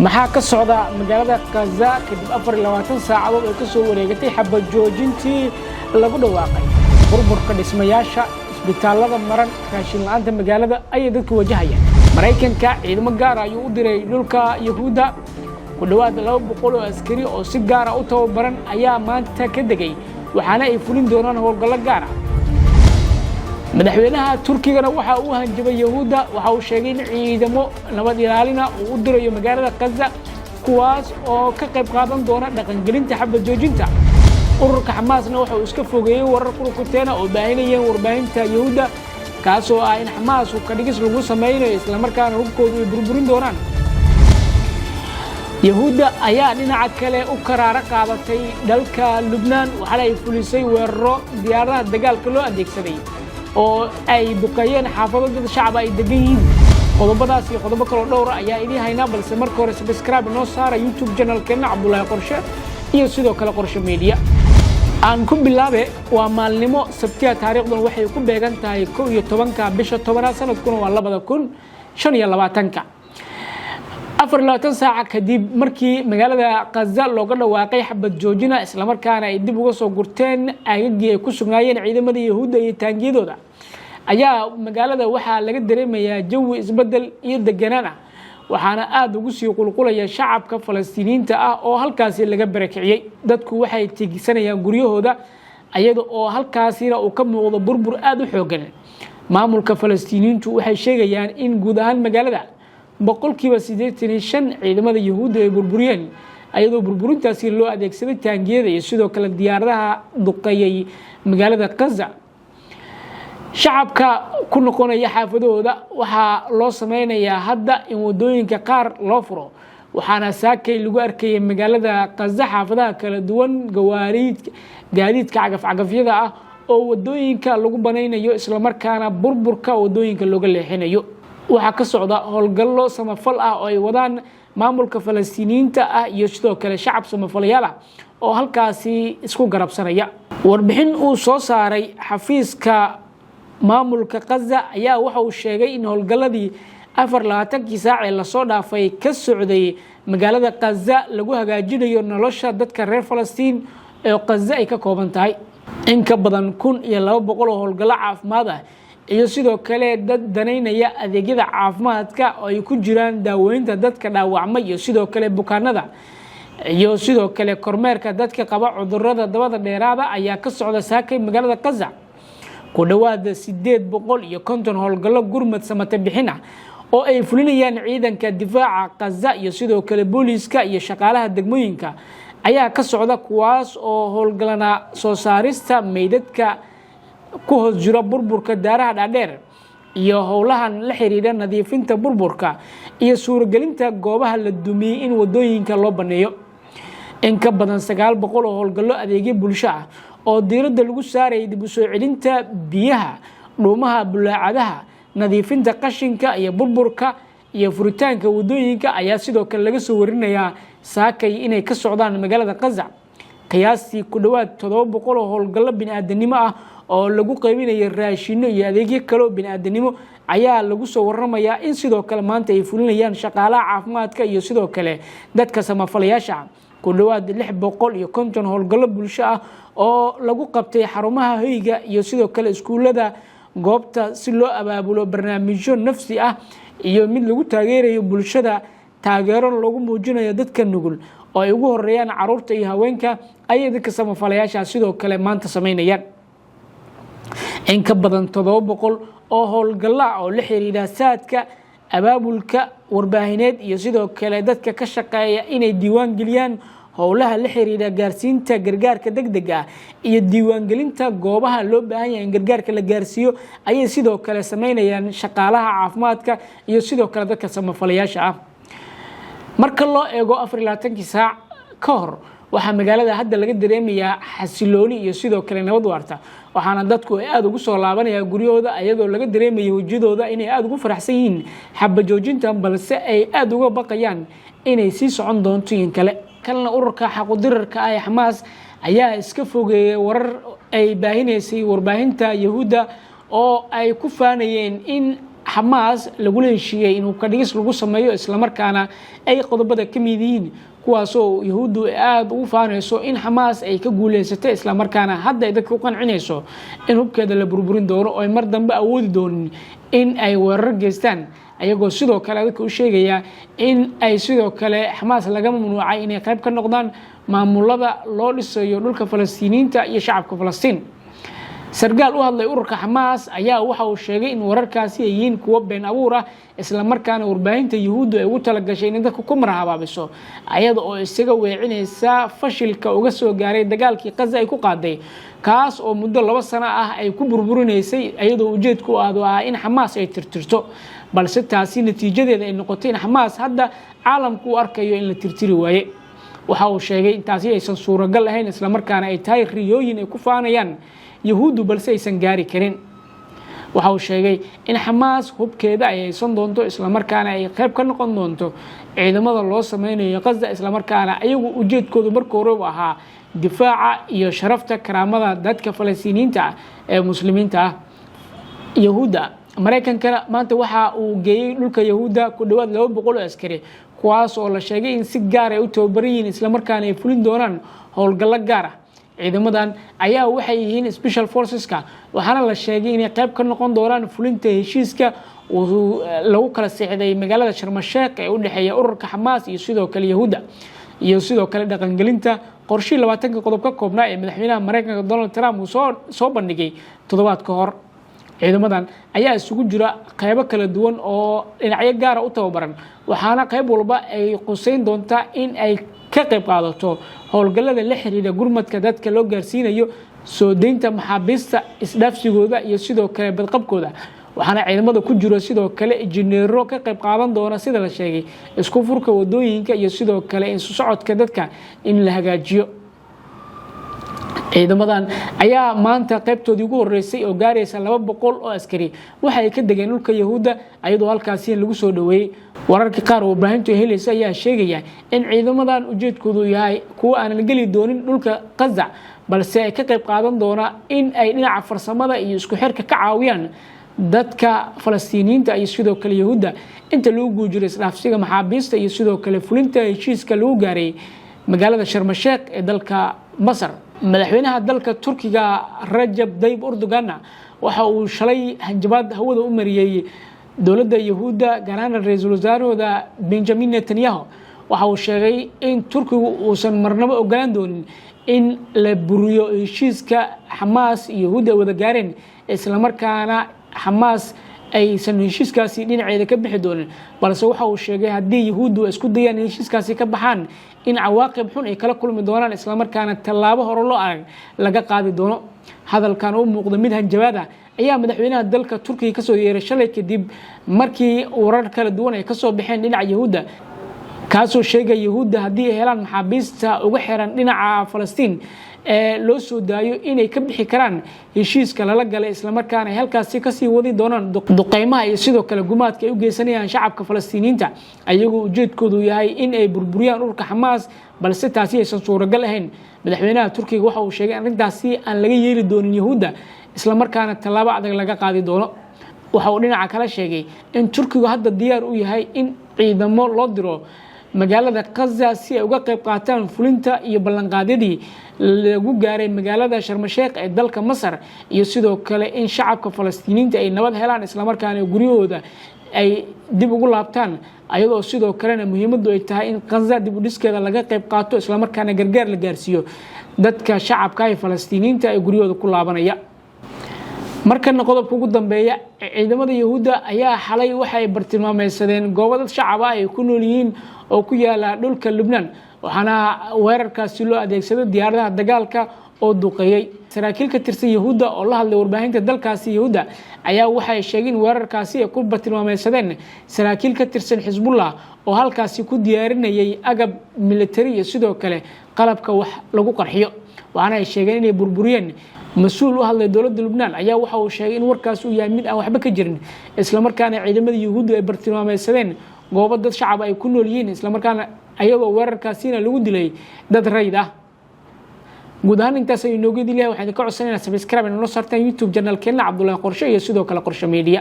maxaa ka socda magaalada Gaza kadib 24 saacadood oo ka soo wareegatay xabad joojintii lagu dhawaaqay burburka dhismayaasha isbitaalada maran raashin la'aanta magaalada ay dadku wajahayaan Mareykanka ciidamo gaar ah ayuu u diray dhulka Yahuuda ku dhawaad 200 oo askari oo si gaar ah u tababaran ayaa maanta ka degay waxaana ay fulin doonaan howlgallo gaar ah madaxweynaha Turkiga waxa uu hanjabay Yahuuda waxa uu sheegay in ciidamo nabad ilaalin ah uu u dirayo magaalada Gaza kuwaas oo ka qayb qaadan doona dhaqangelinta xabad joojinta ururka Xamaasna waxa uu iska fogeeyay warar kurkuteena oo baahinayeen warbaahinta Yahuuda kaas oo ah in Xamaas uu ka dhigis lagu sameeyo isla markaana hubkoodu ay burburin doonaan Yahuuda ayaa dhinaca kale u qaraar qaadatay dalka Lebanon waxa ay fulisay weeraro diyaaradaha dagaalka loo adeegsaday oo ay duqeeyeen xaafado dad shacab ay degan yihiin qodobadaas iyo qodobo kale dhowr ah ayaa idin hayna balse marka hore subscribe noo saara YouTube channel-keena Cabdullaahi Qorshe iyo sidoo kale Qorshe Media aan ku bilaabe waa maalnimo Sabtiga taariikhdan waxay ku beegan tahay 11ka bisha 10 sanadkuna waa 2025 24 saac kadib markii magaalada Gaza looga dhawaaqay xabad joojina isla markaana ay dib uga soo gurteen aagagii ay ku sugnaayeen ciidamada Yahuuda iyo taangiyadooda ayaa magaalada waxa laga dareemayaa jawi isbedel iyo deganaan ah waxaana aad ugu sii qulqulaya shacabka Falastiiniinta ah oo halkaas laga barakiciyay dadku waxay tiigsanayaan guryahooda ayada oo halkaasina uu ka muuqdo burbur aad u xoogan maamulka Falastiiniintu waxay sheegayaan in guud ahaan magaalada boqolkiiba 85 ciidamada Yahuuda ay burburiyeen ayadoo burburintaasi loo adeegsaday taangiyada iyo sidoo kale diyaaradaha duqeeyay magaalada Gaza shacabka ku noqonaya xaafadooda waxa loo sameeyaa hadda in wadooyinka qaar loo furo waxaana saakay lagu arkay magaalada Gaza xaafadaha kala duwan gaadiidka cagaf-cagafyada ah oo wadooyinka lagu banaynayo isla markaana burburka wadooyinka looga leexinayo waxa ka socda howlgallo samafal ah oo ay wadaan maamulka Falastiiniinta ah iyo sidoo kale shacab samafalayaal ah oo halkaasi isku garabsanaya warbixin uu soo saaray xafiiska maamulka Gaza ayaa waxa uu sheegay in howlgalladii 24 saac ee la soo dhaafay ka socday magaalada Gaza lagu hagaajinayo nolosha dadka reer Falastiin ee Gaza ay ka kooban tahay in ka badan 1200 howlgallo caafimaad ah iyo sidoo kale dad daneynaya adeegyada caafimaadka oo ay ku jiraan daaweynta dadka dhaawacmay iyo sidoo kale bukaanada iyo sidoo kale kormeerka dadka qaba cudurrada dabada dheeraada ayaa ka socda saakay magaalada Gaza ku dhawaad 850 howlgallo gurmad samata bixin ah oo ay fulinayaan ciidanka difaaca Gaza iyo sidoo kale booliiska iyo shaqaalaha degmooyinka ayaa ka socda kuwaas oo howlgalana soo saarista meydadka ku hoos jira burburka daaraha dhaadheer iyo howlahan la xiriira nadiifinta burburka iyo suuragelinta goobaha la dumiyay in wadooyinka loo baneeyo in ka badan 900 oo howlgallo adeegyo bulsho ah oo diiradda lagu saaray dib u soo celinta biyaha dhuumaha bulaacadaha nadiifinta qashinka iyo burburka iyo furitaanka wadooyinka ayaa sidoo kale laga soo warinayaa saakay inay ka socdaan magaalada Gaza qiyaastii ku dhawaad 700 oo howlgallo bini'aadanimo ah oo lagu qaybinayo raashin iyo adeegyo kale oo bini'aadanimo ayaa lagu soo waramayaa in sidoo kale maanta ay fulinayaan shaqaalaha caafimaadka iyo sidoo kale dadka samafalayaasha ku dhawaad 650 howlgallo bulsho ah oo lagu qabtay xarumaha hoyga iyo sidoo kale iskuulada goobta si loo abaabulo barnaamijyo nafsi ah iyo mid lagu taageerayo bulshada taageero lagu muujinayo dadka nugul oo ay ugu horeeyaan carruurta iyo haweenka ay dadka samafalayaasha sidoo kale maanta sameynayaan in ka badan 700 oo howlgallo oo la xiriira saadka abaabulka warbaahineed iyo sidoo kale dadka ka shaqeeya inay diiwaan geliyaan howlaha la xiriira gaarsiinta gargaarka degdega ah iyo diiwaan gelinta goobaha loo baahan yahay in gargaarka la gaarsiiyo ayay sidoo kale sameynayaan shaqaalaha caafimaadka iyo sidoo kale dadka samafalayaasha ah marka loo eego 24 saac ka hor waxa magaalada hadda laga dareemayaa xasilooni iyo sidoo kale nabad waarta waxaana dadku ay aad ugu soo laabanayaan guryahooda ayadoo laga dareemayo wajidooda inay aad ugu faraxsan yihiin xabad joojinta balse ay aad uga baqayaan inay sii socon doonto in kale kalna ururka xaqudirarka ah Xamaas ayaa iska fogeeyay warar ay baahinaysay warbaahinta Yahuuda oo ay ku faanayeen in xamaas lagu leeshiiyay inuu ka dhigis lagu sameeyo isla markaana ay qodobada ka mid yihiin kuwaasoo yahuuddu aad ugu faanayso in xamaas ay ka guuleysatay isla markaana hadda ay dadka u qancinayso in hubkeeda la burburin doono oo ay mar dambe awoodi doonin in ay weerar geystaan ayagoo sidoo kale dadka u sheegaya in ay sidoo kale xamaas laga mamnuucay inay qayb ka noqdaan maamulada loo dhisayo dhulka falastiiniyiinta iyo shacabka falastiin sargaal u hadlay ururka xamaas ayaa waxa uu sheegay in wararkaasi ay yihiin kuwo been abuur ah isla markaana warbaahinta yahuuddu ay ugu talagashay in dadka ku marhabaabiso ayada oo isaga weecinaysa fashilka uga soo gaaray dagaalkii Gaza ay ku qaaday kaas oo muddo 2 sano ah ay ku burburinaysay ayadoo ujeedku aad ah in xamaas ay tirtirto balse taasi natiijadeeda ay noqotay in xamaas hadda caalamku u arkayo in la tirtiri waaye waxa uu sheegay intaasi aysan suuragal ahayn isla markaana ay tahay riyooyin ay ku faanayaan yahuuddu balse aysan gaari karin waxa uu sheegay in xamaas hubkeeda ay haysan doonto isla markaana ay qayb ka noqon doonto ciidamada loo sameynayo Gaza isla markaana ayagu ujeedkoodu markii hore u ahaa difaaca iyo sharafta karaamada dadka Falastiiniyiinta ee muslimiinta ah yahuudda Mareykanka maanta waxa uu geeyay dhulka yahuudda ku dhawaad 200 askari kuwaas oo la sheegay in si gaar ah u tababaran yihiin isla markaana ay fulin doonaan howlgallo gaar ah ciidamadan ayaa waxay yihiin special forceska waxaana la sheegay inay qayb ka noqon doonaan fulinta heshiiska lagu kala sixday magaalada Sharm el-Sheikh ee u dhaxeeya ururka Xamaas iyo sidoo kale yahuudda iyo sidoo kale dhaqangelinta qorshe 20 qodob ka koobnaa ee madaxweynaha Mareykanka Donald Trump uu soo bandhigay toddobaad ka hor ciidamadan ayaa isugu jira qaybo kala duwan oo dhinacyo gaar ah u tababaran waxaana qayb walba ay quseyn doontaa in ay ka qayb qaadato howlgallada la xiriira gurmadka dadka loo gaarsiinayo soo deynta maxaabiista isdhaafsigooda iyo sidoo kale badqabkooda waxaana ciidamada ku jiro sidoo kale injineero ka qayb qaadan doona sida la sheegay isku furka wadooyinka iyo sidoo kale in socodka dadka in la hagaajiyo ciidamadan ayaa maanta qaybtoodii ugu horeysay oo gaaraysa 200 oo askari waxa ay ka degeen dhulka yahuudda ayadoo halkaasi lagu soo dhaweeyay wararka qaar oo baahintu helaysa ayaa sheegaya in ciidamadan ujeedkoodu yahay kuwa aan gali doonin dhulka Gaza balse ay ka qayb qaadan doona in ay dhinaca farsamada iyo isku xirka ka caawiyaan dadka Falastiiniyiinta iyo sidoo kale yahuudda inta lagu guujiray isdhaafsiga maxaabiista iyo sidoo kale fulinta heshiiska lagu gaaray magaalada Sharm el-Sheikh ee dalka Masar madaxweynaha dalka Turkiga Rajab Tayyip Erdogan waxa uu shalay hanjabaad hawada u mariyay dowladda yahuudda gaar ahaan ra'iisul wasaarahooda Benjamin Netanyahu waxa uu sheegay in Turkigu uusan marnaba ogolaan doonin in la buriyo heshiiska Xamaas iyo yahuudda wada gaareen isla markaana Xamaas aysan heshiiskaasi dhinaceeda ka bixi doonin balse waxa uu sheegay haddii yahuuddu isku dayaan heshiiskaasi ka baxaan in cawaaqib xun ay kala kulmi doonaan isla markaana tallaabo hore loo arag laga qaadi doono hadalkan oo muuqda mid hanjabaad ah ayaa madaxweynaha dalka Turkiga ka soo yeeray shalay kadib markii warar kala duwan ay ka soo baxeen dhinaca yahuudda kaasoo sheegay yahuudda haddii ay helaan maxaabiista uga xiran dhinaca Falastiin loo soo daayo inay ka bixi karaan heshiiska lala galay isla markaana ay halkaasi ka sii wadi doonaan duqeymaha iyo sidoo kale gumaadka ay u geysanayaan shacabka Falastiiniyiinta ayagoo ujeedkoodu yahay in ay burburiyaan ururka Xamaas balse taasi aysan suuragal ahayn madaxweynaha Turkiga waxa uu sheegay in arrintaasi aan laga yeeli doonin yahuudda isla markaana tallaabo adag laga qaadi doono waxa uu dhinaca kale sheegay in Turkigu hadda diyaar u yahay in ciidamo loo diro magaalada Gaza si ay uga qayb qaataan fulinta iyo ballanqaadyadii lagu gaaray magaalada Sharm el-Sheikh ee dalka Masar iyo sidoo kale in shacabka Falastiiniyiinta ay nabad helaan isla markaana guryahooda ay dib ugu laabtaan ayadoo sidoo kalena muhiimadu ay tahay in Gaza dib u dhiskeeda laga qayb qaato isla markaana gargaar la gaarsiiyo dadka shacabka ee Falastiiniyiinta ay guryahooda ku laabanaya markana qodobka ugu dambeeya ciidamada yahuudda ayaa xalay waxay bartilmaameedsadeen goobo dad shacab ah ay ku nool yihiin oo ku yaala dhulka Lebanon waxaana weerarkaasi loo adeegsaday diyaaradaha dagaalka oo duqeeyay saraakiil ka tirsan yahuudda oo la hadlay warbaahinta dalkaasi yahuudda ayaa waxay sheegeen weerarkaasi ay ku bartilmaameedsadeen saraakiil ka tirsan Xisbullah oo halkaasi ku diyaarinayay agab military iyo sidoo kale qalabka wax lagu qarxiyo waxaana ay sheegeen inay burburiyeen مسؤول هذا الدولة لبنان أيها وحول شيء إن وركاس ويامين أو حبك جرن إسلام كان عيدمد يهود برتنامة سبين قوابد الشعب يكونوا لين إسلام كان أيها وركاسين لود لي ده ريده قدان انت سينوجد ليه وحنا كعسنا سبسكرايب إنه صارت يوتيوب جنال كنا عبد الله قرشة يسودو كلا قرشة ميديا